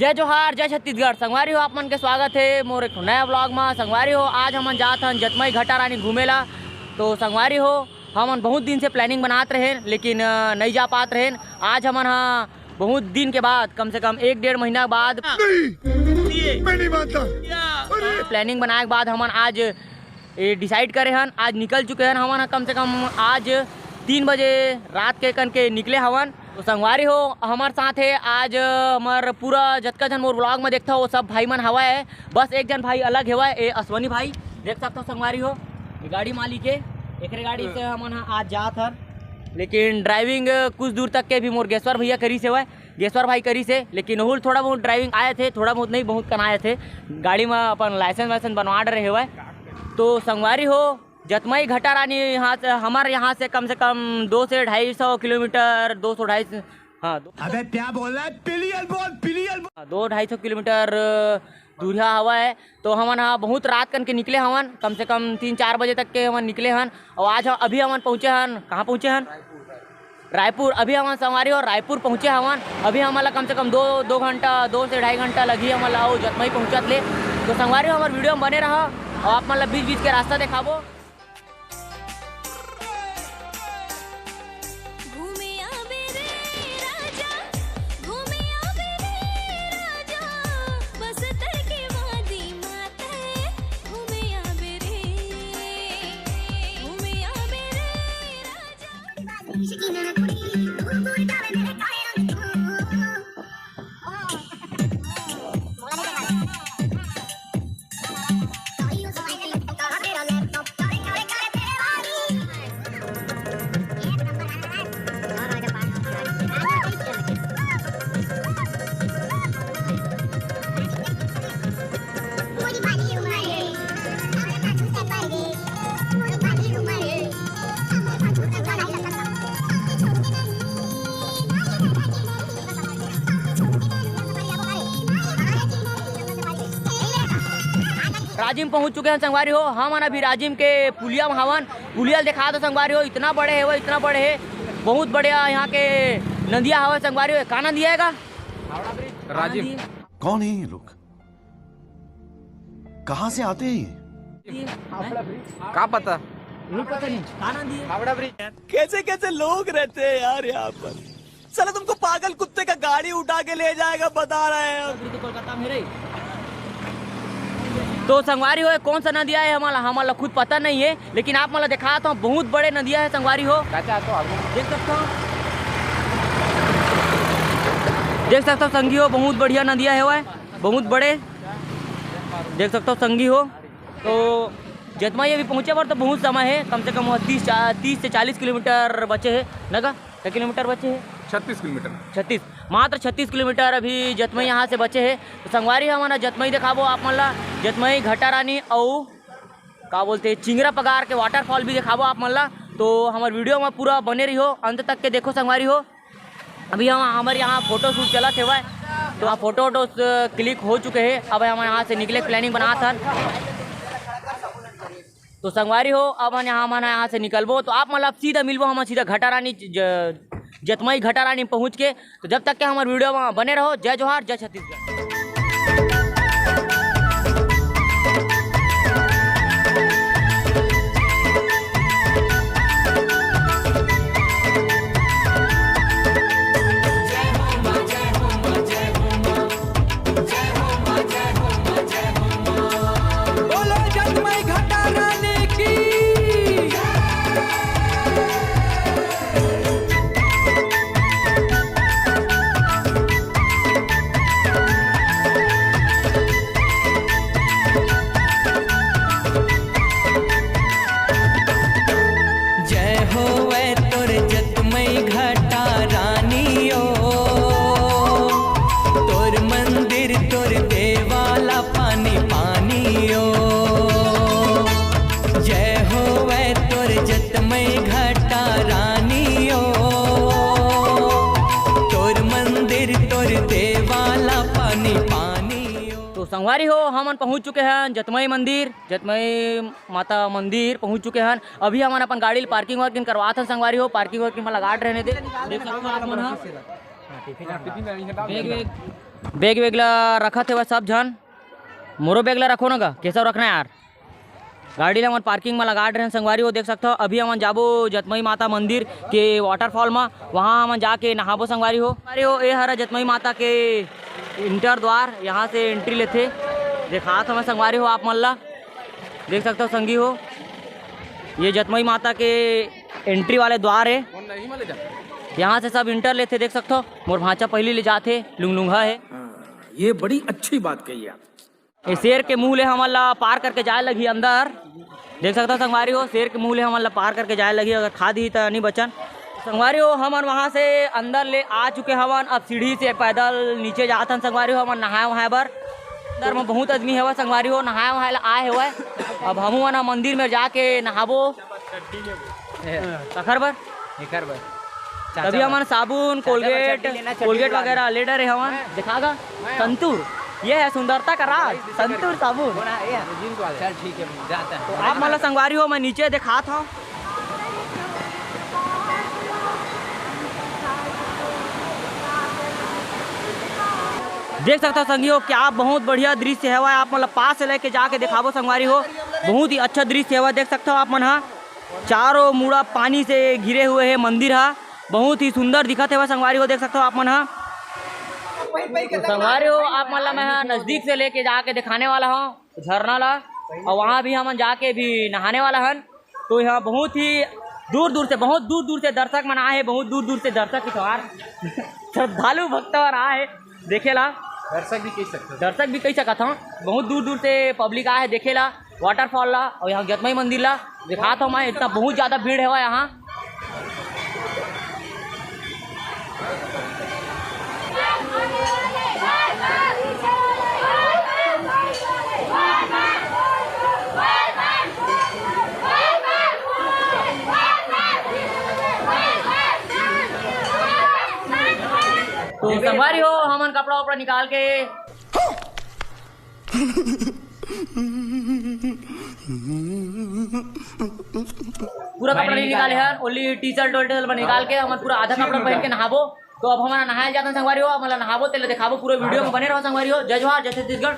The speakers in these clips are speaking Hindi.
जय जोहार जय छत्तीसगढ़। संगवारी हो आप मन के स्वागत है मोर एक नया ब्लॉग में। संगवारी हो आज हमन जात हन जतमई घटा रानी घूमेला। तो संगवारी हो हमन बहुत दिन से प्लानिंग बनात रहे लेकिन नहीं जा पात रहे। आज हमन बहुत दिन के बाद कम से कम 1-1.5 महीना बाद मैं नहीं मानता प्लानिंग बनाए के बाद हमन आज डिसाइड करे हन। आज निकल चुके हैं हमन कम से कम आज 3 बजे रात के कन के निकले हवन। तो संगवारी हो हमारे साथ है आज हमार पूरा जतका जन मोर ब्लॉग में देखता हो सब भाई मन हवा है। बस एक जन भाई अलग हेवा है अश्वनी भाई देख सकते हो। संगवारी हो गाड़ी मालिक है एक गाड़ी से हमन आज जात हन लेकिन ड्राइविंग कुछ दूर तक के भी मोर गेश्वर भैया करी से हुआ गेश्वर भाई करी से। लेकिन वह थोड़ा बहुत ड्राइविंग आए थे थोड़ा बहुत नहीं बहुत कन आए थे गाड़ी में अपन लाइसेंस बनवा रहे हुआ। तो संगवारी हो जतमई घटा रानी यहाँ से हमारे यहाँ से कम 200 से 250 किलोमीटर 200-250 हाँ अबे क्या बोल रहा है पिलियल बोल पिलियल 200-250 किलोमीटर दूरिया हवा है। तो हमन बहुत रात कन के निकले हवन कम से कम 3-4 बजे तक के हमन निकले हन। और आज अभी हमन पहुँचे हन कहाँ पहुँचे हन रायपुर। अभी हमन संगवारी हो रायपुर पहुँचे हवन। अभी हमारा कम से कम 2 घंटा 2 से 2.5 घंटा लगी हमन आओ जतमई पहुँचत ले। तो संगवारी हो हमारे वीडियो में बने रहा और आप मतलब बीच बीच के रास्ता दिखाबो। राजिम पहुंच चुके हैं संगवारी हो। हम अभी राजिम के पुलिया में हवन। पुलिया दिखा दो संगवारी हो इतना बड़े है वो इतना बड़े है बहुत बढ़िया यहाँ के नदिया हवा संगवारी हो। कहाँ नदिया है राजिम कौन है ये लोग कहाँ से आते हैं का पता नहीं पता नहीं कहाँ नदी है हावड़ा ब्रिज। कैसे कैसे लोग रहते हैं यार यहाँ पर। साला तुमको पागल कुत्ते का गाड़ी उठा के ले जाएगा बता रहे हैं। कोलकाता में रही। तो संगवारी हो कौन सा नदिया है हमारा खुद पता नहीं है लेकिन आप मतलब दिखाता हूँ बहुत बड़े नदिया है संगवारी हो। देख सकते हो संगी हो बहुत बढ़िया नदिया है वह बहुत बड़े देख सकते हो संगी हो। तो जतमई अभी पहुँचे पर तो बहुत समय है कम से कम 30 से 40 किलोमीटर बचे है नगा क्या किलोमीटर बचे है 36 किलोमीटर 36 मात्र 36 किलोमीटर अभी जतमई यहाँ से बचे है। तो संगवारी हमारा जतमई दिखाबो आप मन ला जतमई घटा रानी और का बोलते हैं चिंगरा पगार के वाटरफॉल भी दिखाबो आप मन ला। तो हमारे वीडियो में पूरा बने रही हो अंत तक के देखो संगवारी हो। अभी हम हमारे यहाँ फोटो शूट चला थे तो वहाँ फोटो क्लिक हो चुके हैं। अब हम यहाँ से निकले प्लानिंग बना था। तो संगवारी हो अब हम यहाँ से निकलबो तो आप मतलब सीधा मिलबो हम सीधा घटा रानी जतमई घटा रानी पहुँच के। तो जब तक के हमारे वीडियो में बने रहो। जय जोहार जय छत्तीसगढ़। संगवारी हो हमन पहुंच चुके हैं जतमई मंदिर जतमई माता मंदिर पहुंच चुके हैं। अभी हमन अपन गाड़ी पार्किंग वार्किंग करवात हैं संगवारी हो। पार्किंग वार्किंग में लगा रहने दे देख सकते हो आप मन बैग वेगला रखा थे वह सब झन मोरो बैगला रखो ना गा कैसा रखना है यार। गाड़ी ला मन पार्किंग में लगा रहे हैं संगवारी हो देख सकते हो। अभी हम जाबो जतमई माता मंदिर के वाटरफॉल में, वहाँ हम जाके नहाबो संगवारी हो। ये हरा जतमई माता के इंटर द्वार, यहाँ से एंट्री लेते देखा तो मैं संगवारी हो आप मन ला देख सकते हो संगी हो। ये जतमई माता के एंट्री वाले द्वार है, यहाँ से सब इंटर लेते देख सकते हो। मोर भांचा पहले ले जाते लुंगलुंगा है। ये बड़ी अच्छी बात कही आप। ये शेर के मुँह ले हमन ला पार करके जाए लगी अंदर देख सकते हो संगवारी हो। शेर के मुँह ले हमन ला पार करके जाए लगी, अगर खा दी तो नहीं बचन। संगवारी हो हमन वहाँ से अंदर ले आ चुके हवन। अब सीढ़ी से पैदल नीचे जाते हैं संगवारी हो। हमन नहाए वहाँ बर अंदर में बहुत आदमी है संगवारी हो, नहाए वहाँ आए हुए। अब हम ना मंदिर में जाके नहाबो सखर बर तभी हमन साबुन कोलगेट वगैरह ले डरे हवन। दिखागा संतूर, ये है सुंदरता का राज संतूर साबुन। चल ठीक है जाता है। तो आप मतलब संगवारी हो मैं नीचे दिखा था। देख सकते हो संगी हो क्या बहुत बढ़िया दृश्य है। आप मतलब पास से लेके जाके दिखाबो संगवारी हो, बहुत ही अच्छा दृश्य है। देख सकते हो आप मन चारों मुड़ा पानी से घिरे हुए है मंदिर है, बहुत ही सुंदर दिखत है संगवारी हो। देख सकते हो आप मन तो संगवारी हो आप मन ला मैं नजदीक से लेके जाके दिखाने वाला हूँ झरना ला, और वहाँ भी हम जाके भी नहाने वाला हन। तो यहाँ बहुत ही दूर दूर से दर्शक मन आए हैं, बहुत दूर दूर से दर्शक श्रद्धालु भक्त आए देखेला। दर्शक भी कह सकते था, बहुत दूर दूर से पब्लिक आए देखेला वाटरफॉल ला। और यहाँ जतमई मंदिर ला दिखा था मैं, इतना बहुत ज़्यादा भीड़ है यहाँ। तो संगवारी हो हमन कपड़ा वपड़ा निकाल के पूरा कपड़ा नहीं निकाले हैं, ओनली टी शर्ट निकाल के हम पूरा आधा कपड़ा पहन के नहाबो। तो अब हमारा नहाया जाता है संगवारी हो, मतलब नहाबो तेल दिखाबो, पूरे वीडियो में बने रहो संगवारी हो। जय जोहार, जय छत्तीसगढ़।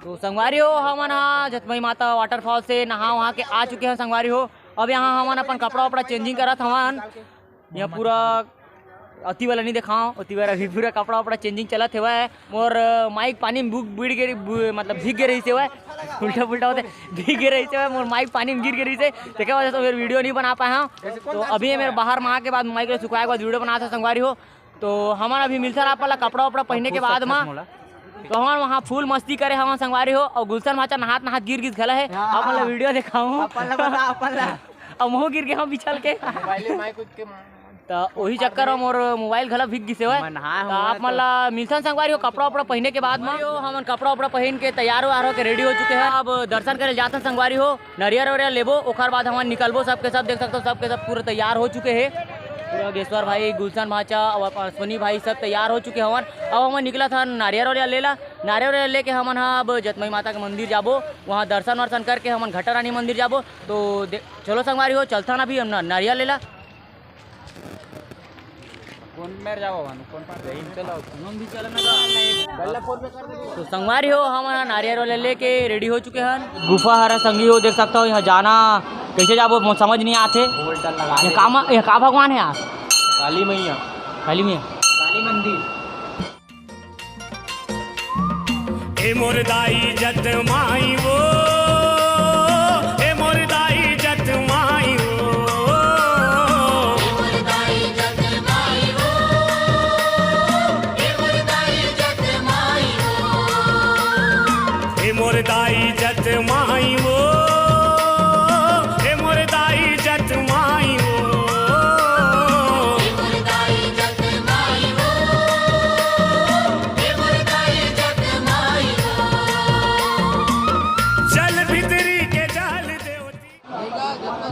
तो संगवारी हो हमन जतमई माता वाटरफॉल से नहा वहाँ के आ चुके हैं संगवारी हो। अब यहाँ हमन अपन कपड़ा वपड़ा चेंजिंग करत हवन। यहाँ पूरा अति वाला नहीं दिखाओ, अति वाला भी पूरा कपड़ा वपड़ा चेंजिंग चलत है। मोर माइक पानी में बुड़ गे मतलब भीग गे रही से उल्टा पुल्टा होते भीग गे रही से। मोर माइक पानी में गिर गे रही से, देखा वजह से मेरे वीडियो नहीं बना पाए हैं। तो अभी मेरे बाहर में के बाद माइक सुखाए के बाद वीडियो बना था संगवारी हो। तो हमारा अभी मिलता आप वाला कपड़ा वपड़ा पहनने के बाद में तो हम वहाँ फुल मस्ती करे हम संगवारी हो। और गुलशन माचा नहात गिर गला है, अपन ला वीडियो दिखाऊँ और मुँह गिर गए हम बिछल के। तो वही चक्कर में मोर मोबाइल घला भीग गिसे हुआ। आप मतलब मिलसन संगवारी हो कपड़ा वपड़ा पहनने के बाद में हम कपड़ा वपड़ा पहन के तैयार हो के रेडी हो चुके हैं। अब दर्शन करे जाते हैं संगवारी हो, नरियर वरियर लेबो, ओकर बाद हम निकलबो। सबके सब देख सकते हो, सबके सब पूरे तैयार हो चुके हैं। पूरा गेश्वर भाई, गुलशन भाचा और अश्वनी भाई सब तैयार हो चुके हवन। अब हम निकला था नारियर वरियर लेला, नारियर वरियर लेके हमन अब जतमई माता के मंदिर जाबो, वहाँ दर्शन वर्शन करके हमन घटा रानी मंदिर जाबो। तो चलो संगवारी हो चलता ना भी हम नारियल लेला। तो संगवारी हो हम नारियल वाले लेके रेडी हो चुके हैं। गुफा हरा संगी हो देख सकते हो, यहाँ जाना कैसे जाबो समझ नहीं आते। ये का भगवान है आप? काली मैया, काली मैया, काली मंदिर। हे मोर दाई जत माई वो, हे मोर दाई जत माई वो,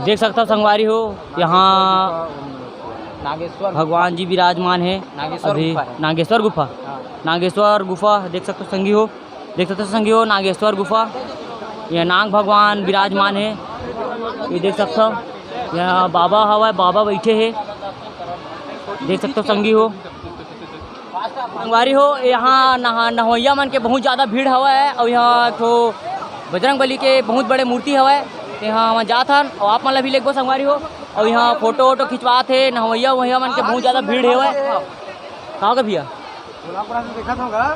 देख सकता हो संगवारी हो, यहाँ नागेश्वर भगवान जी विराजमान है। नागेश्वर अभी गुफा है। नागेश्वर गुफा, नागेश्वर गुफा देख सकते हो संगी हो, देख सकते हो संगी हो नागेश्वर गुफा। यह नाग भगवान विराजमान है, ये देख सकते हो। यहाँ बाबा हवा है, बाबा बैठे हैं, देख सकते हो संगी हो। संगवारी हो यहाँ नहवैया मन के बहुत ज़्यादा भीड़ हवा है और यहाँ तो बजरंग बली के बहुत बड़े मूर्ति हवा है। तो यहाँ वहाँ जात हन और आप मन ला भी लेगो संगवारी हो। और यहाँ फोटो वोटो खिंचवात है, नहवैया वैया मन के बहुत ज़्यादा भीड़ है। कहाँ का भैया देखा था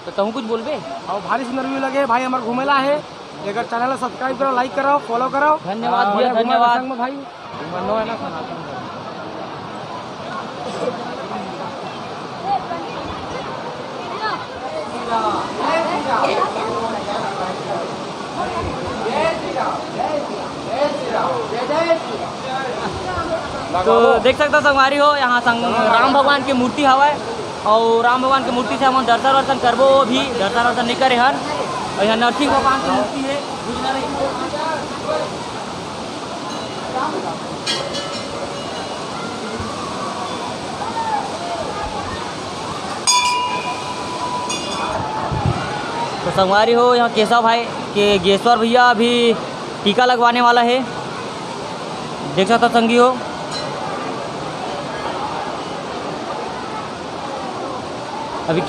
तो कहूँ कुछ बोलबे? और भारी सुंदर व्यू लगे भाई, हमारे घूमेला है। अगर चैनल सब्सक्राइब करो, लाइक करो, फॉलो करो। धन्यवाद भैया, धन्यवाद भाई। मनो है ना खाना। तो देख सकते हो संगवारी हो, यहाँ राम भगवान की मूर्ति हवा है और राम भगवान की मूर्ति से हम दर्शन वर्शन करबो, भी दर्शन वर्शन नहीं करे हन। और यहाँ नरसिंह भगवान की मूर्ति है। तो संगवारी हो यहाँ केशव भाई के गेश्वर भैया अभी टीका लगवाने वाला है, देख सकते हो संगी हो। अभी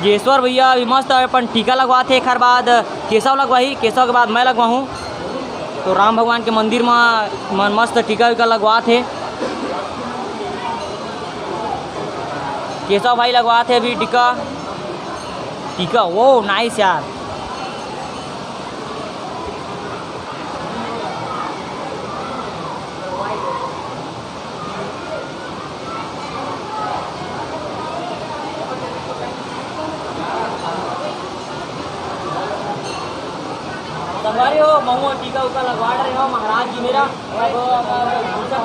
गेश्वर भैया अभी मस्त अपन टीका लगवाते, एक बाद केशव लगवाही, केशव के बाद मैं लगवाऊँ। तो राम भगवान के मंदिर में मस्त टीका वीका लगवाते, केशव भाई लगवाते अभी टीका। वो नाइस यार। संगवारी हो महुआ टीका उका लगवा रहे हो महाराज जी मेरा। अब गुलशन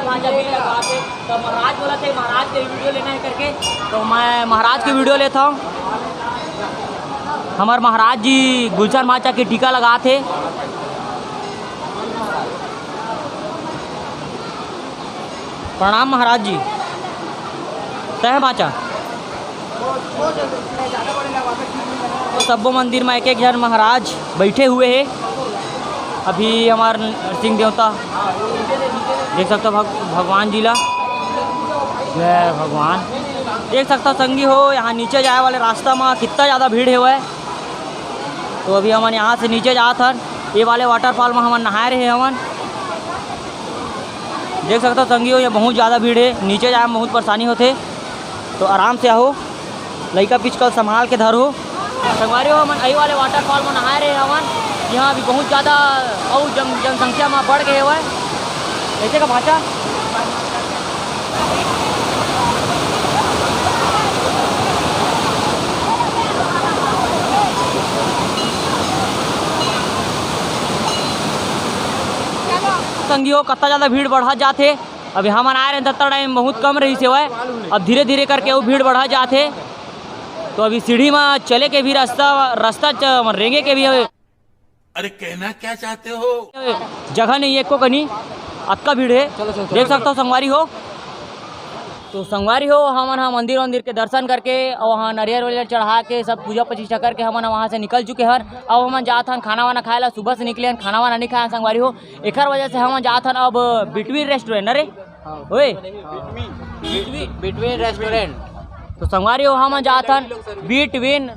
भांजा भी लगा के तो महाराज बोला थे महाराज के वीडियो लेना है करके, तो मैं महाराज की वीडियो लेता हूँ। हमारे महाराज जी गुलशन भांजा के टीका लगा थे। प्रणाम महाराज जी। तय भांचा तो सब्बो मंदिर में एक एक जन महाराज बैठे हुए हैं। अभी हमारे नरसिंह देवता देख सकते हो भगवान जी ला, जय भगवान। देख सकता हो संगी हो यहाँ नीचे जाए वाले रास्ता में कितना ज़्यादा भीड़ है हुआ है। तो अभी हम यहाँ से नीचे जात हन, ये वाले वाटरफॉल में हम नहाए रहे हमन। देख सकते हो संगी हो ये बहुत ज़्यादा भीड़ है, नीचे जाए में बहुत परेशानी होते। तो आराम से आओ, लड़का पिचकल संभाल के धरो। संगवारी हो हमन यही वाले वाटरफॉल में नहाए रहे हमन। यहाँ भी बहुत ज़्यादा और जनसंख्या में बढ़ गए हुआ है। ऐसे का भाषा संगी हो कितना ज़्यादा भीड़ बढ़ा जाते। अभी हम आए रहे तब टाइम बहुत कम रही से हुआ, अब धीरे धीरे करके वो भीड़ बढ़ा जाते। तो अभी सीढ़ी में चले के भी रास्ता रेंगे के भी हवे। अरे कहना क्या चाहते हो? जगह नहीं है को कहीं, अक्का भीड़ है। देख सकते हो संगवारी हो। तो संगवारी हो हम मंदिर के दर्शन करके और वहाँ नारियल वारियल चढ़ा के सब पूजा प्रतिष्ठा करके हम वहाँ से निकल चुके हन। अब हम जात हन खाना वाना खाए ला, सुबह से निकले हन खाना वाना नहीं खाए संगवारी हो। एक वजह से हम जात हन अब बिटवीन रेस्टोरेंट। अरे ओए बिटवीन रेस्टोरेंट। तो संगवारी हो हम जात हन बिटवीन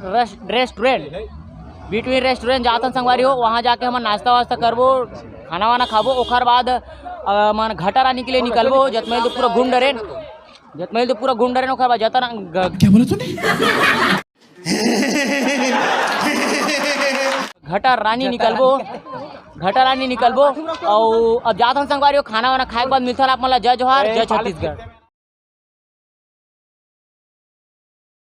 रेस्टोरेंट जात हन संगवारी हो। वहाँ जाके हम नाश्ता वास्ता करबो, खाना वाना खाबो। ओकर बाद मन घाटा रानी के लिए निकलबो। जतमैल तो पूरा घूम डरेन, ओकर बाद जतना क्या बोला तूने? घाटा रानी निकलबो। और अब जात हन संगवारी हो खाना वाना खाए के बाद मिलता आप मतलब जय जोहार, जय छत्तीसगढ़।